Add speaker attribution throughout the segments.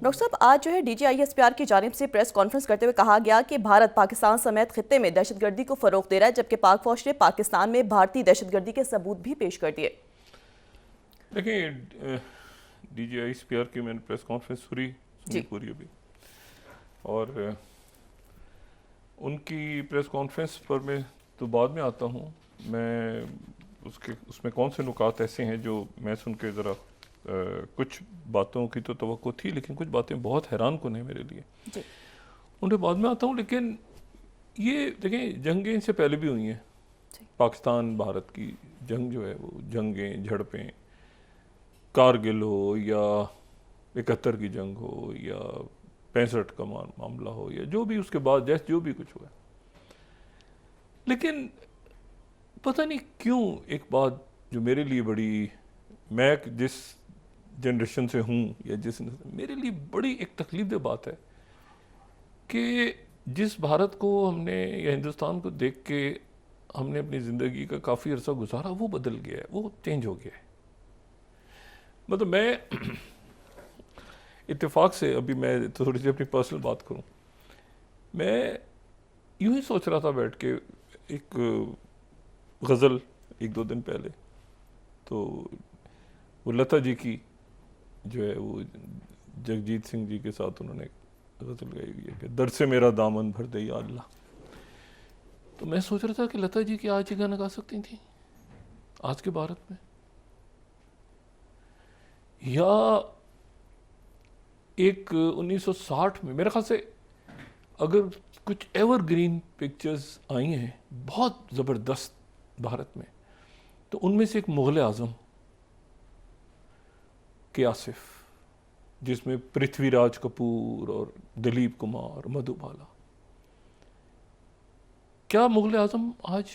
Speaker 1: Doctor साहब, आज जो है DGISPR की जानिब से प्रेस कॉन्फ्रेंस करते हुए कहा गया कि भारत पाकिस्तान समेत खित्ते में दहशतगर्दी को फरोग दे रहा है, जबकि पाक फौज ने पाकिस्तान में भारतीय दहशतगर्दी के सबूत भी पेश कर दिए।
Speaker 2: देखिए, DGISPR की मैंने प्रेस कॉन्फ्रेंस सुनी पूरी अभी, और उनकी प्रेस कॉन्फ्रेंस पर मैं तो बाद में आता हूँ। मैं उसमें कौन से नुकात ऐसे हैं जो मैं सुन के ज़रा कुछ बातों की तो तवक्को थी, लेकिन कुछ बातें बहुत हैरान कुन है मेरे लिए। उनके बाद में आता हूँ। लेकिन ये देखें, जंगें इनसे पहले भी हुई हैं। पाकिस्तान भारत की जंग जो है, वो जंगें झड़पें, कारगिल हो या 71 की जंग हो या 65 का मामला हो या जो भी उसके बाद जैसे जो भी कुछ हुआ, लेकिन पता नहीं क्यों एक बात जो मेरे लिए बड़ी, मैं जिस जनरेशन से हूँ या मेरे लिए बड़ी एक तकलीफदेह बात है कि जिस भारत को हमने या हिंदुस्तान को देख के हमने अपनी ज़िंदगी का काफ़ी अरसा गुजारा, वो बदल गया है, वो चेंज हो गया है। मतलब मैं इत्तेफाक से, अभी मैं थोड़ी सी अपनी पर्सनल बात करूं, मैं यूं ही सोच रहा था बैठ के, एक गज़ल एक दो दिन पहले, तो वो लता जी की जो है, वो जगजीत सिंह जी के साथ उन्होंने गज़ल गाई हुई है कि दर्द से मेरा दामन भर दे या अल्लाह। तो मैं सोच रहा था कि लता जी की आज ये गाना गा सकती थी आज के भारत में, या एक 1960 में मेरे ख्याल से अगर कुछ एवरग्रीन पिक्चर्स आई हैं बहुत ज़बरदस्त भारत में, तो उनमें से एक मुग़ल आज़म के आसिफ, जिसमें पृथ्वीराज कपूर और दिलीप कुमार, मधुबाला। क्या मुग़ल आज़म आज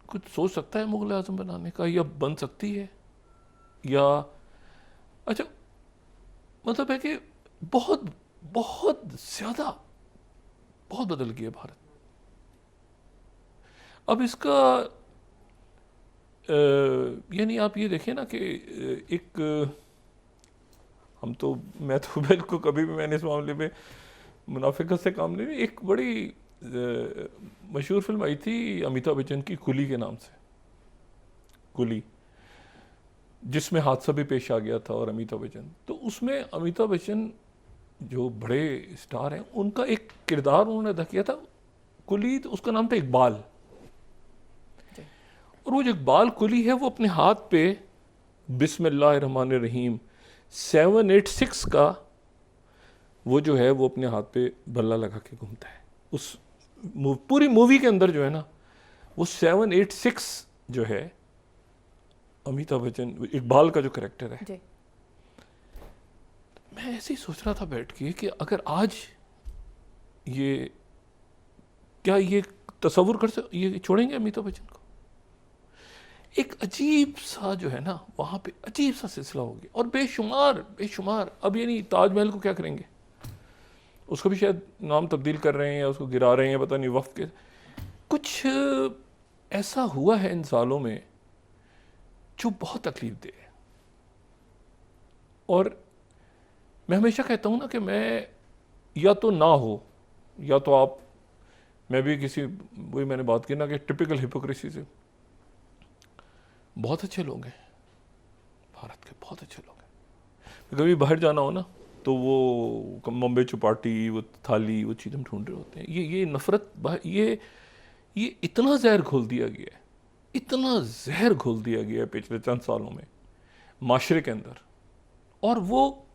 Speaker 2: कुछ सोच सकता है मुग़ल आज़म बनाने का, या बन सकती है? या अच्छा, मतलब है कि बहुत बहुत ज़्यादा बहुत बदल गया भारत। अब इसका यानी आप ये देखें ना कि एक हम तो, मैं तो बिल्कुल कभी भी मैंने इस मामले में मुनाफिकत से काम नहीं। एक बड़ी मशहूर फिल्म आई थी अमिताभ बच्चन की, कुली के नाम से, कुली, जिसमें हादसा भी पेश आ गया था और अमिताभ बच्चन, तो उसमें अमिताभ बच्चन जो बड़े स्टार हैं, उनका एक किरदार उन्होंने अदा किया था कुली, तो उसका नाम था इकबाल। और वो जो इकबाल कुली है, वो अपने हाथ पे बिस्मिल्लाहिर्रहमानिर्रहीम 786 का वो जो है, वो अपने हाथ पे बल्ला लगा के घूमता है। उस पूरी मूवी के अंदर जो है ना, वो 786 जो है अमिताभ बच्चन, इकबाल का जो करेक्टर है। मैं ऐसे ही सोच रहा था बैठ के कि अगर आज ये, क्या ये तसव्वुर कर सकते, ये छोड़ेंगे अमिताभ बच्चन को? एक अजीब सा जो है ना, वहाँ पे अजीब सा सिलसिला हो गया, और बेशुमार बेशुमार। अब ये नहीं, ताजमहल को क्या करेंगे, उसको भी शायद नाम तब्दील कर रहे हैं या उसको गिरा रहे हैं, पता नहीं, वक्त के कुछ ऐसा हुआ है इन सालों में जो बहुत तकलीफ दे है। और मैं हमेशा कहता हूँ ना कि मैं, या तो ना हो, या तो आप, मैं भी किसी, वही मैंने बात की ना कि टिपिकल हिपोक्रेसी से, बहुत अच्छे लोग हैं भारत के, बहुत अच्छे लोग हैं। कभी बाहर जाना हो ना, तो वो बॉम्बे चौपाटी, वो थाली, वो चीज़ हम ढूंढ रहे होते हैं। ये नफ़रत, ये इतना जहर घोल दिया गया है, इतना जहर घोल दिया गया है पिछले चंद सालों में माशरे के अंदर, और वो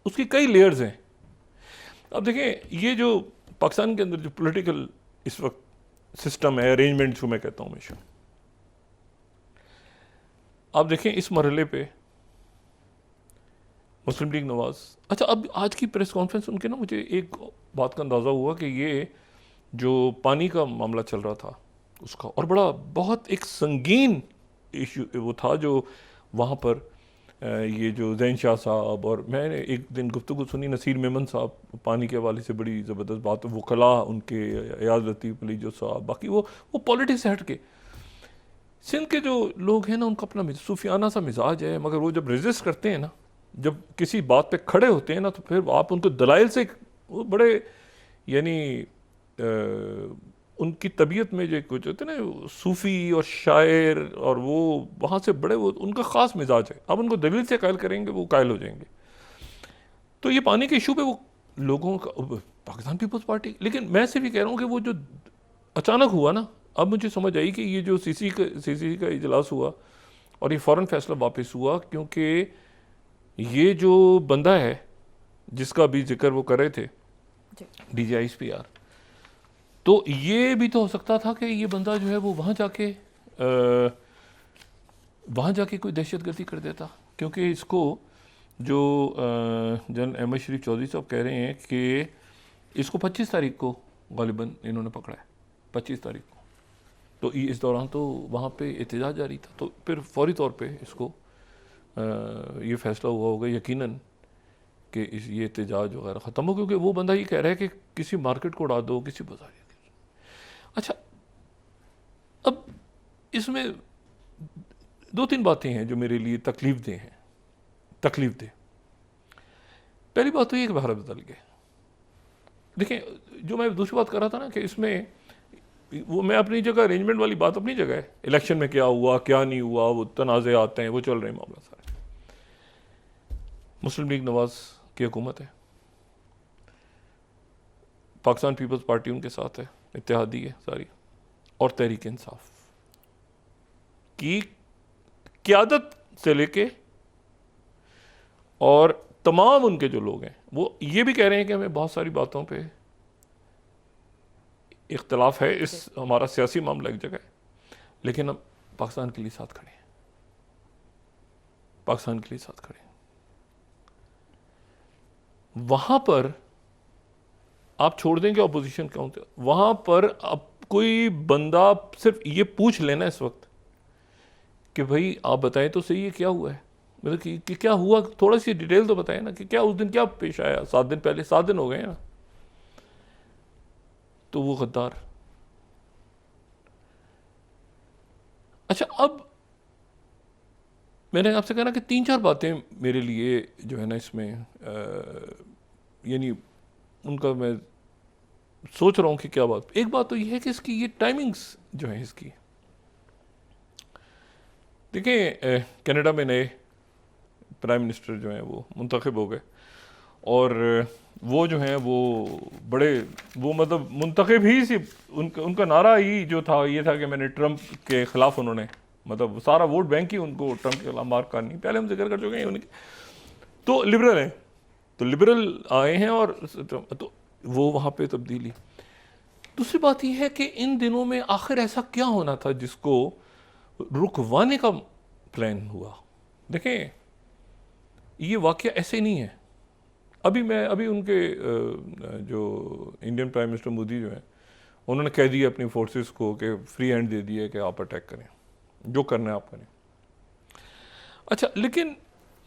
Speaker 2: उसकी कई लेयर्स हैं। अब देखें, ये जो पाकिस्तान के अंदर जो पॉलिटिकल इस वक्त सिस्टम है, अरेंजमेंट जो मैं कहता हूँ हमेशा, आप देखें इस मरहले पे मुस्लिम लीग नवाज, अच्छा, अब आज की प्रेस कॉन्फ्रेंस उनके ना, मुझे एक बात का अंदाज़ा हुआ कि ये जो पानी का मामला चल रहा था उसका, और बड़ा बहुत एक संगीन इशू वो था जो वहाँ पर ये जो जैन शाह साहब, और मैंने एक दिन गुफ्तगू सुनी नसीर मेमन साहब, पानी के हवाले से बड़ी ज़बरदस्त बात, वो कला उनके, एयाज लतीफ़ अली जो साहब, बाकी वो पॉलिटिक्स से हट के, सिंध के जो लोग हैं ना, उनका अपना सूफियाना सा मिजाज है, मगर वो जब रेजिस्ट करते हैं ना, जब किसी बात पे खड़े होते हैं ना तो फिर आप उनको दलाइल से, वो बड़े यानी उनकी तबीयत में जो कुछ होते हैं ना सूफ़ी और शायर, और वो वहाँ से बड़े, वो उनका ख़ास मिजाज है। आप उनको दलील से कायल करेंगे वो कायल हो जाएंगे। तो ये पानी के इशू पे वो लोगों का, पाकिस्तान पीपल्स पार्टी, लेकिन मैं सिर्फ ये कह रहा हूँ कि वो जो अचानक हुआ ना, अब मुझे समझ आई कि ये जो सीसी का इजलास हुआ और ये फ़ौरन फैसला वापस हुआ, क्योंकि ये जो बंदा है जिसका भी जिक्र वो कर रहे थे, DGISPR, तो ये भी तो हो सकता था कि ये बंदा जो है वो वहाँ जाके कोई दहशतगर्दी कर देता, क्योंकि इसको जो जनरल अहमद शरीफ चौधरी साहब कह रहे हैं कि इसको 25 तारीख को गालिबन इन्होंने पकड़ा है, 25 तारीख को। तो इस दौरान तो वहाँ पे एहतजाज जारी था, तो फिर फौरी तौर पे इसको ये फैसला हुआ होगा यकीनन कि ये एहतजाज वगैरह ख़त्म हो, क्योंकि वो बंदा ये कह रहा है कि किसी मार्केट को उड़ा दो, किसी बाजार। अच्छा, अब इसमें 2-3 बातें हैं जो मेरे लिए तकलीफ दे। पहली बात तो ये कि भारत बदल गए। देखें, जो मैं दूसरी बात कर रहा था ना कि इसमें वो, मैं अपनी जगह, अरेंजमेंट वाली बात अपनी जगह है, इलेक्शन में क्या हुआ क्या नहीं हुआ, वो तनाज़े आते हैं, वो चल रहे हैं मामला सारे। मुस्लिम लीग नवाज की हुकूमत है, पाकिस्तान पीपल्स पार्टी उनके साथ है, इत्तेहादी है सारी, और तहरीक इंसाफ की क़यादत से लेके और तमाम उनके जो लोग हैं वो ये भी कह रहे हैं कि हमें बहुत सारी बातों पे इख्तलाफ है, इस हमारा सियासी मामला एक जगह है, लेकिन हम पाकिस्तान के लिए साथ खड़े हैं, पाकिस्तान के लिए साथ खड़े हैं। वहां पर आप छोड़ देंगे अपोजिशन कौन थे, वहां पर अब कोई बंदा सिर्फ ये पूछ लेना इस वक्त कि भाई आप बताएं तो सही है क्या हुआ है, मतलब कि क्या हुआ, थोड़ा सी डिटेल तो बताएं ना कि क्या उस दिन क्या पेश आया, 7 दिन पहले, 7 दिन हो गए ना, तो वो गद्दार। अच्छा, अब मैंने आपसे कहा ना कि 3-4 बातें मेरे लिए जो है ना इसमें यानी उनका मैं सोच रहा हूँ कि क्या बात। एक बात तो ये है कि इसकी ये टाइमिंग्स जो है इसकी, देखिए कनाडा में नए प्राइम मिनिस्टर जो हैं वो मुंतखब हो गए, और वो जो हैं वो बड़े, वो मतलब मुंतखब ही सी, उनका नारा ही जो था ये था कि मैंने ट्रंप के ख़िलाफ़, उन्होंने मतलब सारा वोट बैंक ही उनको ट्रंप के खिलाफ मार्क करनी, पहले हम जिक्र कर चुके हैं उनके, तो लिबरल हैं, तो लिबरल आए हैं, और तो वो वहाँ पे तब्दीली। दूसरी बात यह है कि इन दिनों में आखिर ऐसा क्या होना था जिसको रुकवाने का प्लान हुआ। देखें, ये वाक़या ऐसे नहीं है। अभी उनके जो इंडियन प्राइम मिनिस्टर मोदी जो हैं, उन्होंने कह दिया अपनी फोर्सेस को कि फ्री हैंड दे दिया कि आप अटैक करें, जो करना है आप करें। अच्छा, लेकिन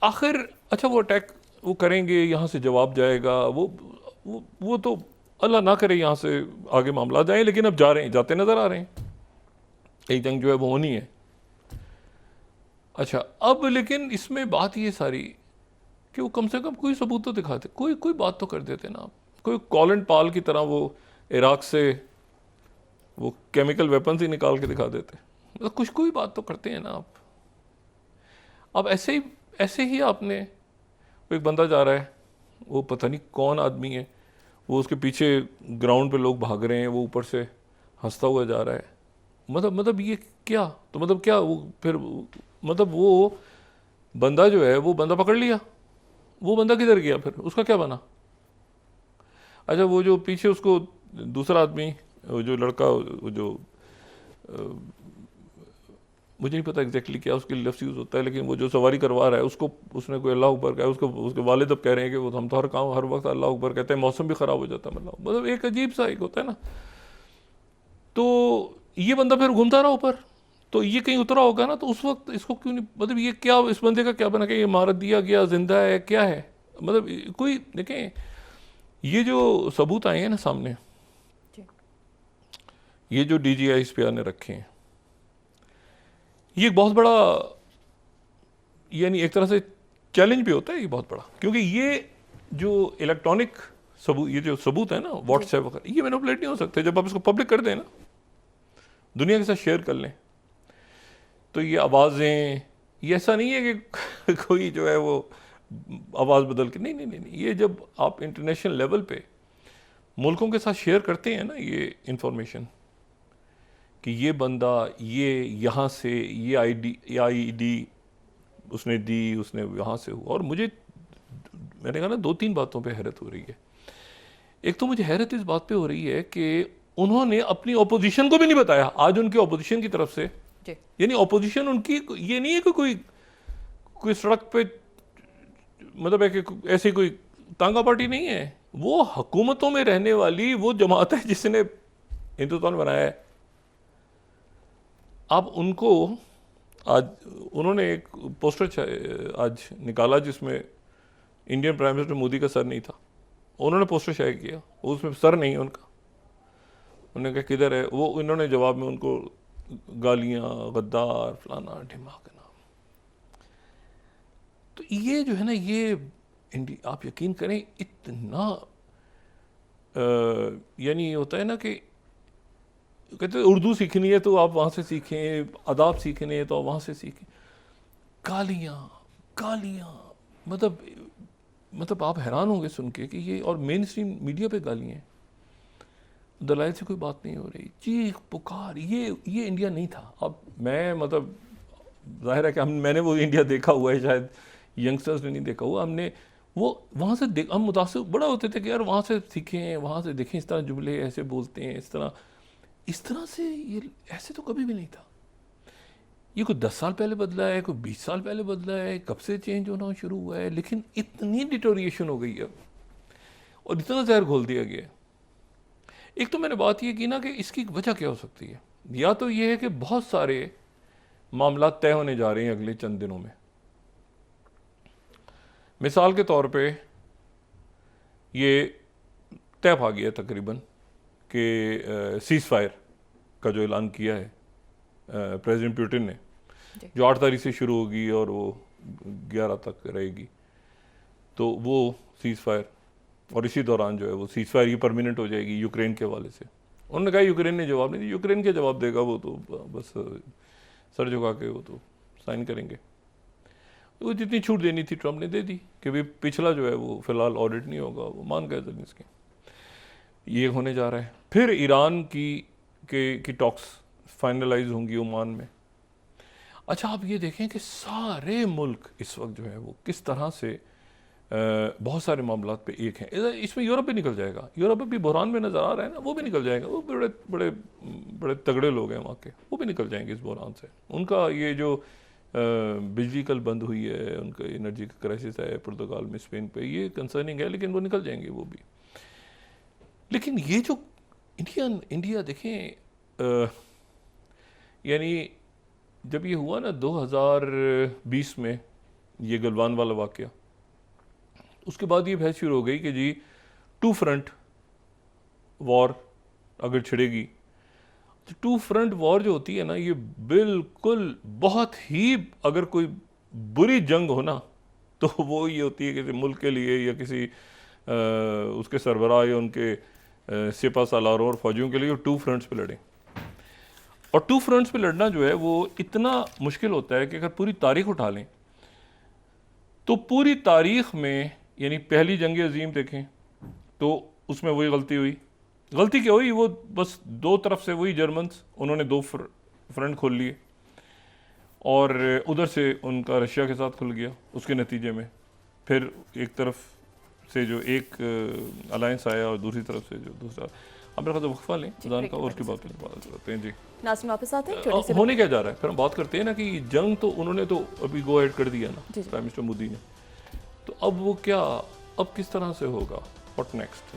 Speaker 2: आखिर अच्छा वो अटैक वो करेंगे, यहाँ से जवाब जाएगा, वो तो अल्लाह ना करे यहाँ से आगे मामला जाए, लेकिन अब जा रहे हैं, जाते नज़र आ रहे हैं, एक जंग जो है वो होनी है। अच्छा, अब लेकिन इसमें बात ये सारी कि वो कम से कम कोई सबूत तो दिखाते, कोई बात तो कर देते ना आप, कोई कॉलिन पाल की तरह वो इराक से वो केमिकल वेपन्स ही निकाल के दिखा देते, मतलब कुछ कोई बात तो करते हैं ना आप। अब ऐसे ही आपने, वो एक बंदा जा रहा है, वो पता नहीं कौन आदमी है, वो उसके पीछे ग्राउंड पे लोग भाग रहे हैं, वो ऊपर से हंसता हुआ जा रहा है, मतलब ये क्या, तो मतलब क्या वो फिर मतलब वो बंदा जो है वो बंदा पकड़ लिया, वो बंदा किधर गया, फिर उसका क्या बना। अच्छा, वो जो पीछे उसको दूसरा आदमी, वो जो लड़का, वो जो मुझे नहीं पता एग्जैक्टली क्या उसके लफ्ज़ यूज़ होता है, लेकिन वो जो सवारी करवा रहा है उसको, उसने कोई अल्लाह अकबर कहा, उसके वालिद अब कह रहे हैं कि वो हम तो हर वक्त अल्लाह अकबर कहते हैं, मौसम भी ख़राब हो जाता है, मतलब एक अजीब सा एक होता है ना। तो ये बंदा फिर घूमता रहा ऊपर, तो ये कहीं उतरा होगा ना, तो उस वक्त इसको क्यों नहीं, मतलब ये क्या, इस बंदे का क्या बना कि ये मार दिया गया, जिंदा है, क्या है, मतलब कोई देखें, ये जो सबूत आए हैं ना सामने, ये जो DGISPR ने रखे हैं, ये एक बहुत बड़ा, यानी एक तरह से चैलेंज भी होता है ये बहुत बड़ा, क्योंकि ये जो इलेक्ट्रॉनिक सबूत, ये जो सबूत है ना व्हाट्सएप वगैरह, ये मैनिपुलेट नहीं हो सकते। जब आप इसको पब्लिक कर दें ना, दुनिया के साथ शेयर कर लें, तो ये आवाज़ें, ये ऐसा नहीं है कि कोई जो है वो आवाज़ बदल के, नहीं नहीं नहीं, ये जब आप इंटरनेशनल लेवल पे मुल्कों के साथ शेयर करते हैं ना ये इंफॉर्मेशन कि ये बंदा ये यहाँ से ये आईडी उसने दी, उसने यहाँ से हुआ। और मैंने कहा ना 2-3 बातों पे हैरत हो रही है। एक तो मुझे हैरत इस बात पे हो रही है कि उन्होंने अपनी ऑपोजिशन को भी नहीं बताया। आज उनकी ऑपोजिशन की तरफ से, यानी ऑपोजिशन उनकी ये नहीं है कि कोई सड़क पे मतलब है कि ऐसी कोई तांगा पार्टी नहीं है, वो हुकूमतों में रहने वाली वो जमात है जिसने हिंदुस्तान बनाया है। अब उनको आज उन्होंने एक पोस्टर आज निकाला जिसमें इंडियन प्राइम मिनिस्टर मोदी का सर नहीं था, उन्होंने पोस्टर शाये किया, उसमें सर नहीं है उनका। उन्होंने कहा किधर है वो, इन्होंने जवाब में उनको गालियां, गद्दार, फलाना ढिमा का नाम। तो ये जो है ना, ये आप यकीन करें इतना यानी होता है ना कि कहते हैं उर्दू सीखनी है तो आप वहाँ से सीखें, अदाब सीखने है तो आप वहाँ से सीखें। गालियाँ मतलब आप हैरान होंगे सुन के कि ये, और मेन स्ट्रीम मीडिया पे गालियाँ हैं, दलाइल से कोई बात नहीं हो रही, चीख पुकार। ये इंडिया नहीं था। अब मैं मतलब जाहिर है कि मैंने वो इंडिया देखा हुआ है, शायद यंगस्टर्स ने नहीं देखा हुआ। हमने वो वहाँ से हम मुतासिर बड़ा होते थे कि यार वहाँ से सीखें, वहाँ से देखें, इस तरह जुमले ऐसे बोलते हैं, इस तरह से, ये ऐसे तो कभी भी नहीं था। ये कोई 10 साल पहले बदला है, कोई 20 साल पहले बदला है, कब से चेंज होना शुरू हुआ है, लेकिन इतनी डिटोरिएशन हो गई है और इतना जहर घोल दिया गया है। एक तो मैंने बात ये की ना कि इसकी वजह क्या हो सकती है। या तो ये है कि बहुत सारे मामला तय होने जा रहे हैं अगले चंद दिनों में। मिसाल के तौर पे ये तय पा गया तकरीबन कि सीज़ फायर का जो ऐलान किया है प्रेसिडेंट पुतिन ने, जो 8 तारीख से शुरू होगी और वो 11 तक रहेगी, तो वो सीज़ फायर, और इसी दौरान जो है वो सीज़ फायर ये परमानेंट हो जाएगी यूक्रेन के हवाले से। उन्होंने कहा यूक्रेन ने जवाब नहीं दिया, यूक्रेन के जवाब देगा वो तो बस सर झुका के वो तो साइन करेंगे। वो जितनी छूट देनी थी ट्रम्प ने दे दी कि भाई पिछला जो है वो फिलहाल ऑडिट नहीं होगा, वो मान गए ज़ेलेंस्की। ये होने जा रहा है। फिर ईरान की टॉक्स फाइनलाइज होंगी ओमान में। अच्छा, आप ये देखें कि सारे मुल्क इस वक्त जो है वो किस तरह से बहुत सारे मामलात पे एक हैं। इसमें यूरोप भी निकल जाएगा, यूरोप भी बुहरान में नज़र आ रहा है ना, वो भी निकल जाएगा। वो बड़े बड़े बड़े तगड़े लोग हैं वहाँ के, वो भी निकल जाएंगे इस बुहरान से। उनका ये जो बिजली कल बंद हुई है, उनका एनर्जी का क्राइसिस है पुर्तगाल में, स्पेन पे, ये कंसर्निंग है, लेकिन वो निकल जाएंगे वो भी। लेकिन ये जो इंडिया देखें, यानी जब ये हुआ ना 2020 में ये गलवान वाला वाक़या, उसके बाद ये बहस शुरू हो गई कि जी 2 फ्रंट वॉर अगर छिड़ेगी, तो 2 फ्रंट वॉर जो होती है ना, ये बिल्कुल बहुत ही, अगर कोई बुरी जंग हो ना तो वो ये होती है किसी मुल्क के लिए या किसी उसके सरबराह या उनके सिपा सालारों और फौजियों के लिए 2 फ्रंट्स पे लड़ें। और 2 फ्रंट्स पे लड़ना जो है वो इतना मुश्किल होता है कि अगर पूरी तारीख उठा लें तो पूरी तारीख में, यानी पहली जंग अजीम देखें तो उसमें वही गलती हुई। गलती क्या हुई, वो बस 2 तरफ से वही जर्मन्स, उन्होंने 2 फ्रंट खोल लिए और उधर से उनका रशिया के साथ खुल गया। उसके नतीजे में फिर एक तरफ से जो एक अलायंस आया और दूसरी तरफ से जो दूसरा। अब मेरे ख्याल से वक्फा लें सुदान का, और उसकी बात करते हैं। जी
Speaker 1: नाज़रीन वापस आते हैं।
Speaker 2: होने क्या जा रहा है, फिर हम बात करते हैं ना कि जंग तो उन्होंने तो अभी गो एड कर दिया ना प्राइम मिनिस्टर मोदी ने, तो अब वो क्या, अब किस तरह से होगा, व्हाट नेक्स्ट।